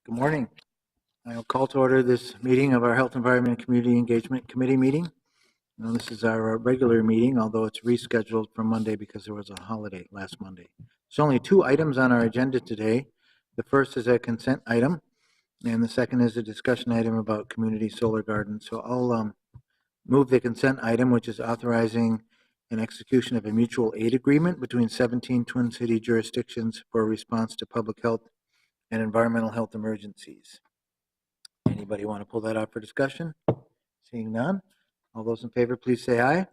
Good morning. I will call to order this meeting of our Health, Environment, and Community Engagement Committee meeting. Now, this is our regular meeting, although it's rescheduled for Monday because there was a holiday last Monday. There's only two items on our agenda today. The first is a consent item, and the second is a discussion item about community solar gardens. So I'll move the consent item, which is authorizing an execution of a mutual aid agreement between 17 Twin City jurisdictions for a response to public health and environmental health emergencies. Anybody want to pull that out for discussion? Seeing none. All those in favor, please say aye.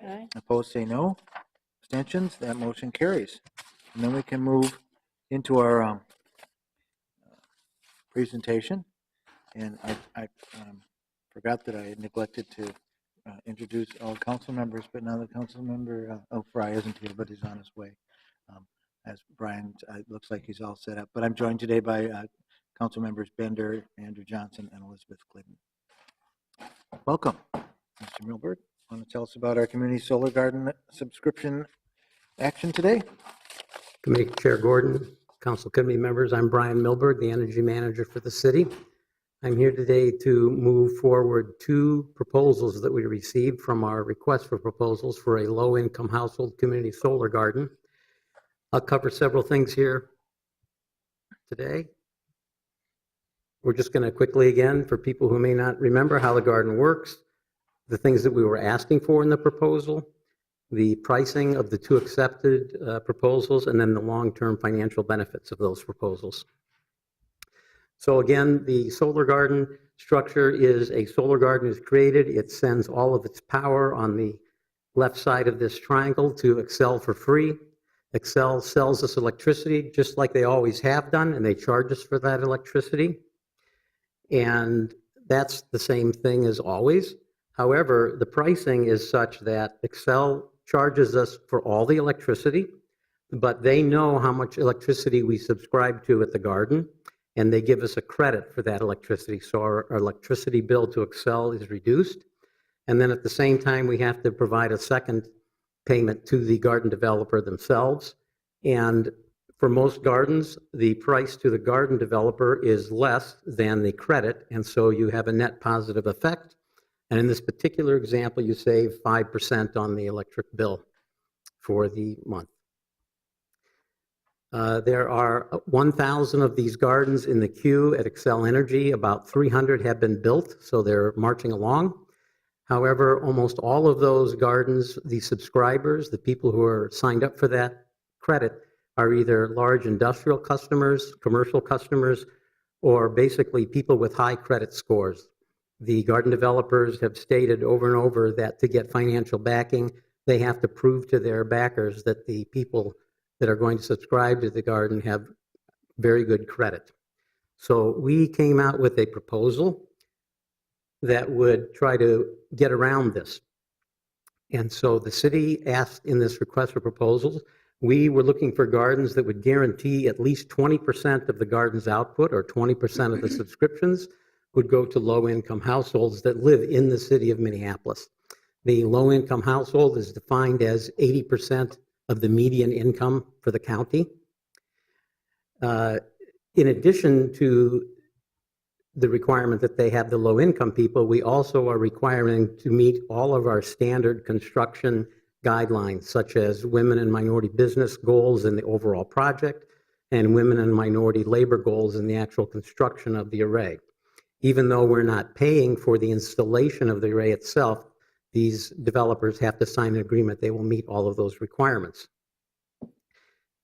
Aye. Opposed, say no. Abstentions? That motion carries. And then we can move into our presentation. And I forgot that I had neglected to introduce all council members, but now the council member, Fry isn't here, but he's on his way. As Brian, it looks like he's all set up. But I'm joined today by council members Bender, Andrew Johnson, and Elizabeth Glidden. Welcome. Mr. Milberg, want to tell us about our community solar garden subscription action today? Committee Chair Gordon, Council Committee members, I'm Brian Milberg, the Energy Manager for the city. I'm here today to move forward two proposals that we received from our request for proposals for a low-income household community solar garden. I'll cover several things here today. We're just going to quickly, again, for people who may not remember how the garden works, the things that we were asking for in the proposal, the pricing of the two accepted proposals, and then the long-term financial benefits of those proposals. So again, the solar garden structure is a solar garden is created. It sends all of its power on the left side of this triangle to Xcel for free. Xcel sells us electricity just like they always have done, and they charge us for that electricity. And that's the same thing as always. However, the pricing is such that Xcel charges us for all the electricity, but they know how much electricity we subscribe to at the garden, and they give us a credit for that electricity. So our electricity bill to Xcel is reduced. And then at the same time, we have to provide a second payment to the garden developer themselves. And for most gardens, the price to the garden developer is less than the credit, and so you have a net positive effect. And in this particular example, you save 5% on the electric bill for the month. There are 1,000 of these gardens in the queue at Xcel Energy. About 300 have been built, so they're marching along. However, almost all of those gardens, the subscribers, the people who are signed up for that credit, are either large industrial customers, commercial customers, or basically people with high credit scores. The garden developers have stated over and over that to get financial backing, they have to prove to their backers that the people that are going to subscribe to the garden have very good credit. So we came out with a proposal that would try to get around this. And so the city asked in this request for proposals, we were looking for gardens that would guarantee at least 20% of the garden's output or 20% of the subscriptions would go to low-income households that live in the city of Minneapolis. The low-income household is defined as 80% of the median income for the county. In addition to the requirement that they have the low-income people, we also are requiring to meet all of our standard construction guidelines, such as women and minority business goals in the overall project and women and minority labor goals in the actual construction of the array. Even though we're not paying for the installation of the array itself, these developers have to sign an agreement they will meet all of those requirements.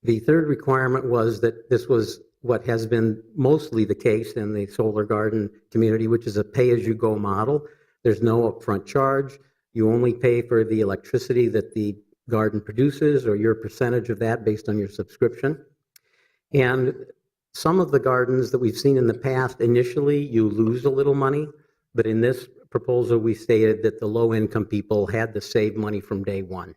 The third requirement was that this was what has been mostly the case in the solar garden community, which is a pay-as-you-go model. There's no upfront charge. You only pay for the electricity that the garden produces or your percentage of that based on your subscription. And some of the gardens that we've seen in the past, initially you lose a little money, but in this proposal we stated that the low-income people had to save money from day one.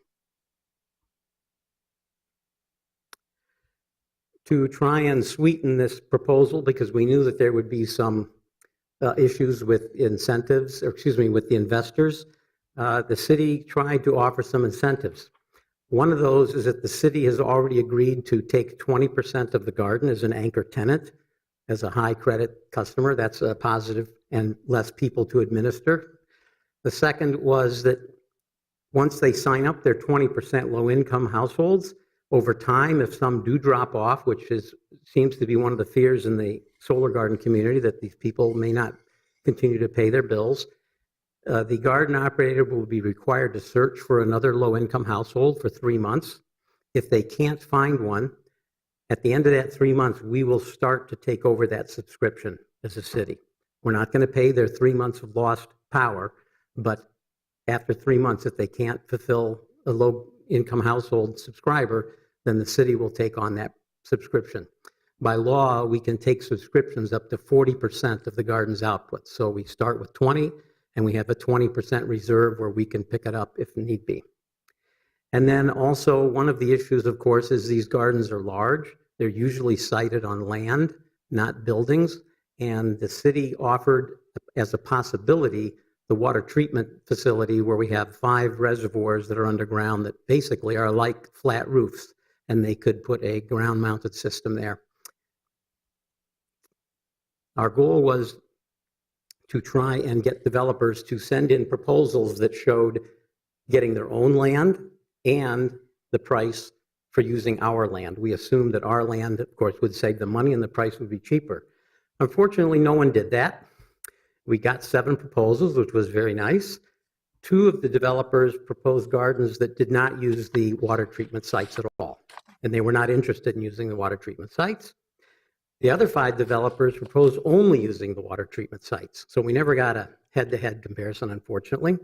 To try and sweeten this proposal, because we knew that there would be some issues with incentives, or excuse me, with the investors, the city tried to offer some incentives. One of those is that the city has already agreed to take 20% of the garden as an anchor tenant as a high credit customer. That's a positive, and less people to administer. The second was that once they sign up, they're 20% low-income households. Over time, if some do drop off, which seems to be one of the fears in the solar garden community, that these people may not continue to pay their bills, the garden operator will be required to search for another low-income household for 3 months. If they can't find one, at the end of that 3 months, we will start to take over that subscription as a city. We're not going to pay their 3 months of lost power, but after 3 months, if they can't fulfill a low-income household subscriber, then the city will take on that subscription. By law, we can take subscriptions up to 40% of the garden's output. So we start with 20, and we have a 20% reserve where we can pick it up if need be. And then also, one of the issues, of course, is these gardens are large. They're usually sited on land, not buildings. And the city offered as a possibility the water treatment facility, where we have 5 reservoirs that are underground that basically are like flat roofs, and they could put a ground-mounted system there. Our goal was to try and get developers to send in proposals that showed getting their own land and the price for using our land. We assumed that our land, of course, would save the money and the price would be cheaper. Unfortunately, no one did that. We got 7 proposals, which was very nice. 2 of the developers proposed gardens that did not use the water treatment sites at all, and they were not interested in using the water treatment sites. The other 5 developers proposed only using the water treatment sites. So we never got a head-to-head comparison, unfortunately.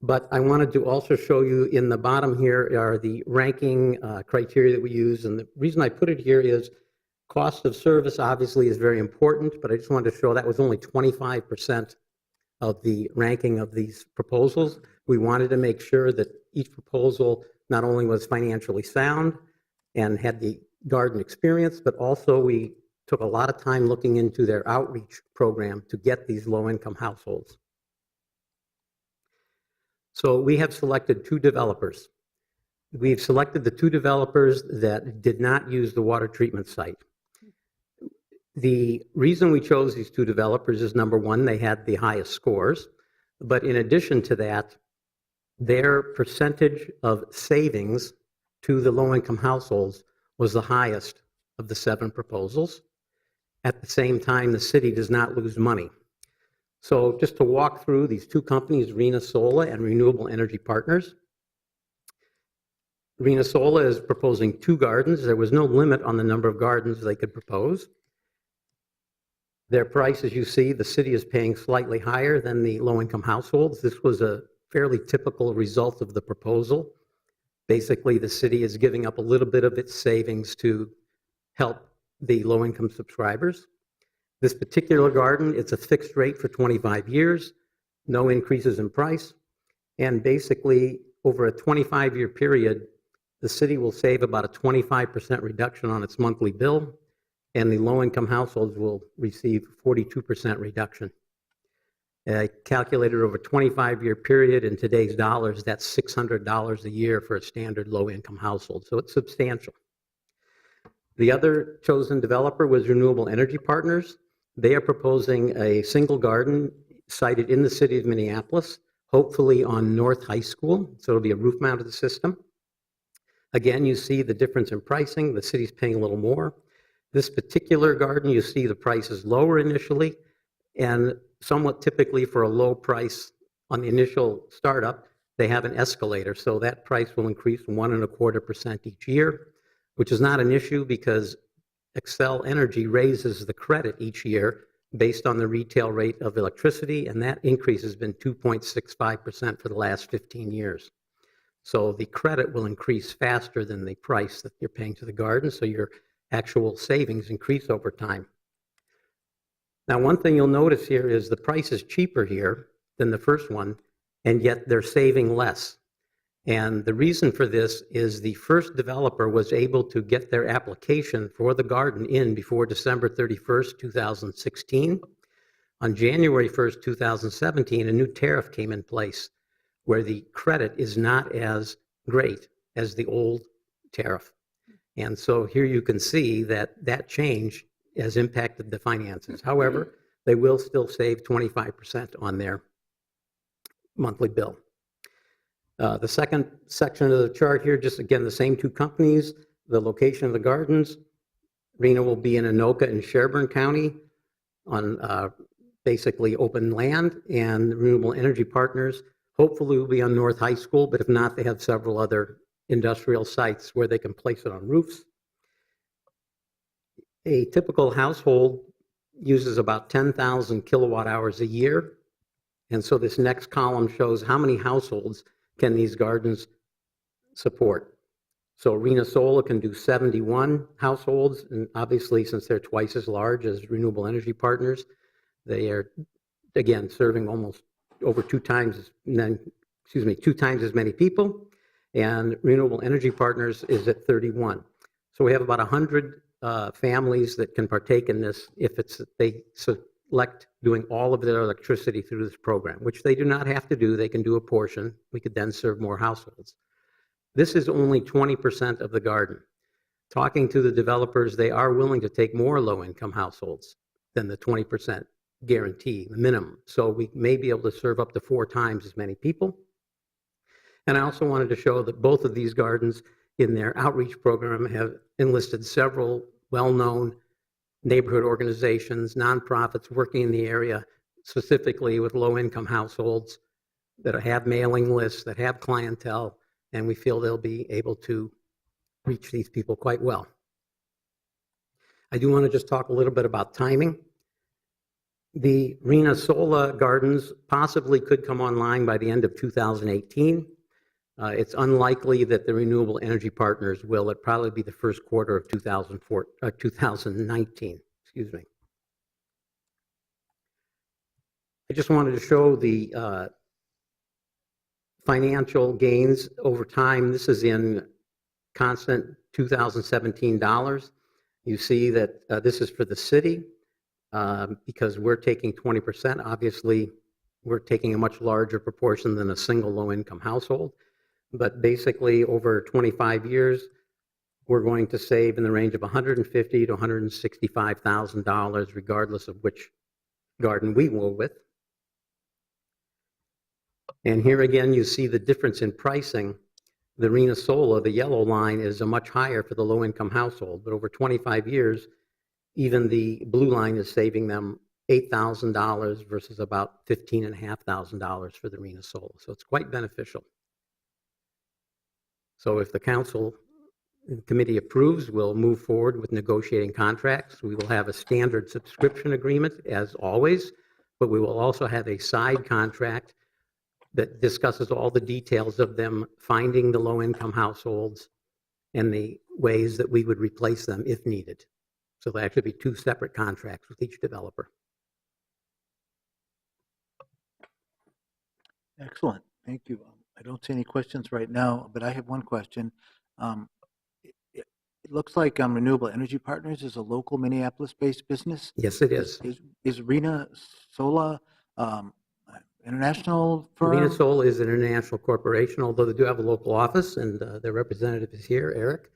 But I wanted to also show you in the bottom here are the ranking criteria that we use. And the reason I put it here is cost of service obviously is very important, but I just wanted to show that was only 25% of the ranking of these proposals. We wanted to make sure that each proposal not only was financially sound and had the garden experience, but also we took a lot of time looking into their outreach program to get these low-income households. So we have selected 2 developers. We've selected the 2 developers that did not use the water treatment site. The reason we chose these 2 developers is, number one, they had the highest scores, but in addition to that, their percentage of savings to the low-income households was the highest of the 7 proposals. At the same time, the city does not lose money. So just to walk through these 2 companies, Rena Sola and Renewable Energy Partners. Rena Sola is proposing 2 gardens. There was no limit on the number of gardens they could propose. Their price, as you see, the city is paying slightly higher than the low-income households. This was a fairly typical result of the proposal. Basically, the city is giving up a little bit of its savings to help the low-income subscribers. This particular garden, it's a fixed rate for 25 years, no increases in price, and basically, over a 25-year period, the city will save about a 25% reduction on its monthly bill, and the low-income households will receive 42% reduction. Calculated over a 25-year period in today's dollars, that's $600 a year for a standard low-income household, so it's substantial. The other chosen developer was Renewable Energy Partners. They are proposing a single garden sited in the city of Minneapolis, hopefully on North High School, so it'll be a roof-mounted system. Again, you see the difference in pricing. The city's paying a little more. This particular garden, you see the price is lower initially, and somewhat typically for a low price on the initial startup, they have an escalator, so that price will increase 1.25% each year, which is not an issue because Xcel Energy raises the credit each year based on the retail rate of electricity, and that increase has been 2.65% for the last 15 years. So the credit will increase faster than the price that you're paying to the garden, so your actual savings increase over time. Now, one thing you'll notice here is the price is cheaper here than the first one, and yet they're saving less. And the reason for this is the first developer was able to get their application for the garden in before December 31st, 2016. On January 1st, 2017, a new tariff came in place where the credit is not as great as the old tariff. And so here you can see that that change has impacted the finances. However, they will still save 25% on their monthly bill. The second section of the chart here, just again, the same two companies, the location of the gardens. Rena will be in Anoka and Sherburne County on basically open land, and Renewable Energy Partners hopefully will be on North High School, but if not, they have several other industrial sites where they can place it on roofs. A typical household uses about 10,000 kilowatt hours a year, and so this next column shows how many households can these gardens support. So Rena Solar can do 71 households, and obviously since they're twice as large as Renewable Energy Partners, they are, again, serving almost over two times as many people, and Renewable Energy Partners is at 31. So we have about 100 families that can partake in this if they select doing all of their electricity through this program, which they do not have to do. They can do a portion. We could then serve more households. This is only 20% of the garden. Talking to the developers, they are willing to take more low-income households than the 20% guarantee, the minimum. So we may be able to serve up to 4 times as many people. And I also wanted to show that both of these gardens in their outreach program have enlisted several well-known neighborhood organizations, nonprofits working in the area, specifically with low-income households that have mailing lists, that have clientele, and we feel they'll be able to reach these people quite well. I do want to just talk a little bit about timing. The Rena Solar Gardens possibly could come online by the end of 2018. It's unlikely that the Renewable Energy Partners will. It'll probably be the first quarter of 2019. Excuse me. I just wanted to show the financial gains over time. This is in constant 2017 dollars. You see that this is for the city because we're taking 20%. Obviously, we're taking a much larger proportion than a single low-income household. But basically, over 25 years, we're going to save in the range of $150,000 to $165,000, regardless of which garden we go with. And here again, you see the difference in pricing. The Rena Solar, the yellow line, is a much higher for the low-income household, but over 25 years, even the blue line is saving them $8,000 versus about $15,500 for the Rena Solar. So it's quite beneficial. So if the council and committee approves, we'll move forward with negotiating contracts. We will have a standard subscription agreement, as always, but we will also have a side contract that discusses all the details of them finding the low-income households and the ways that we would replace them if needed. So there'll actually be 2 separate contracts with each developer. Excellent. Thank you. I don't see any questions right now, but I have one question. It looks like Renewable Energy Partners is a local Minneapolis-based business. Yes, it is. Is Rena Solar international firm? Rena Solar is an international corporation, although they do have a local office, and their representative is here, Eric.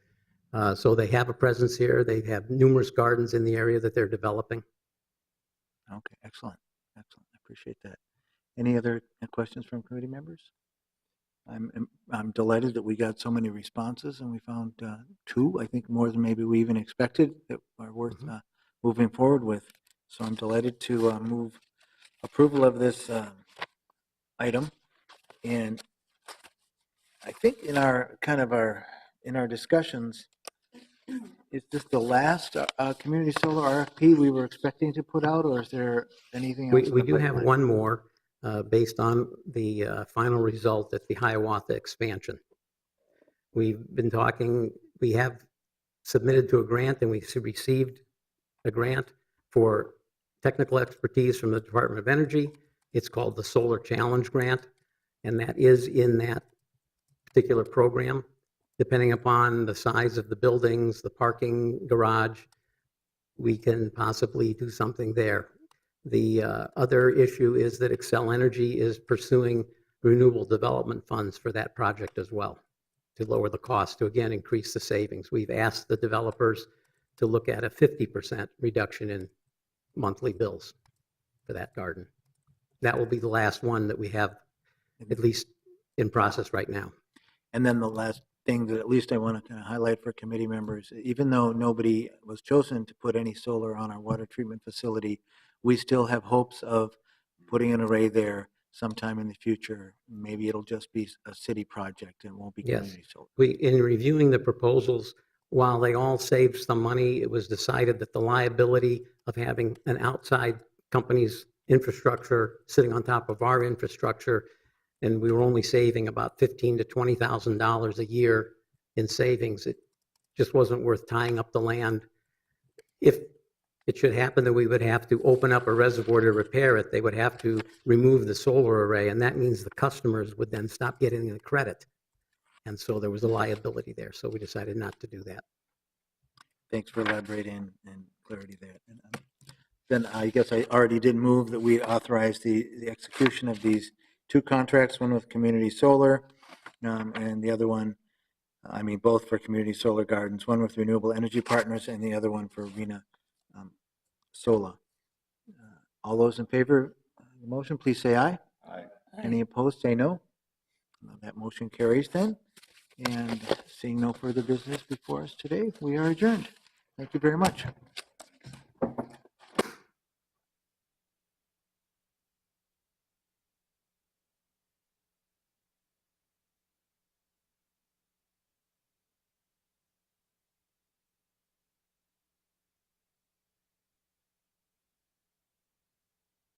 So they have a presence here. They have numerous gardens in the area that they're developing. Okay, excellent. Excellent. I appreciate that. Any other questions from committee members? I'm delighted that we got so many responses, and we found 2, I think more than maybe we even expected, that are worth moving forward with. So I'm delighted to move approval of this item. And I think in our discussions, is this the last community solar RFP we were expecting to put out, or is there anything else? We do have one more based on the final result at the Hiawatha expansion. We've been talking, we have submitted to a grant, and we received a grant for technical expertise from the Department of Energy. It's called the Solar Challenge Grant, and that is in that particular program. Depending upon the size of the buildings, the parking garage, we can possibly do something there. The other issue is that Xcel Energy is pursuing renewable development funds for that project as well, to lower the cost, to again increase the savings. We've asked the developers to look at a 50% reduction in monthly bills for that garden. That will be the last one that we have, at least in process right now. And then the last thing that at least I want to kind of highlight for committee members, even though nobody was chosen to put any solar on our water treatment facility, we still have hopes of putting an array there sometime in the future. Maybe it'll just be a city project and won't be Yes. community solar. In reviewing the proposals, while they all saved some money, it was decided that the liability of having an outside company's infrastructure sitting on top of our infrastructure, and we were only saving about $15,000 to $20,000 a year in savings. It just wasn't worth tying up the land. If it should happen that we would have to open up a reservoir to repair it, they would have to remove the solar array, and that means the customers would then stop getting the credit. And so there was a liability there, so we decided not to do that. Thanks for elaborating and clarity there. And then I guess I already did move that we authorize the execution of these two contracts, one with Community Solar and the other one, both for Community Solar Gardens, one with Renewable Energy Partners and the other one for Rena Sola. All those in favor of the motion, please say aye. Aye. Any opposed, say no. That motion carries then. And seeing no further business before us today, we are adjourned. Thank you very much.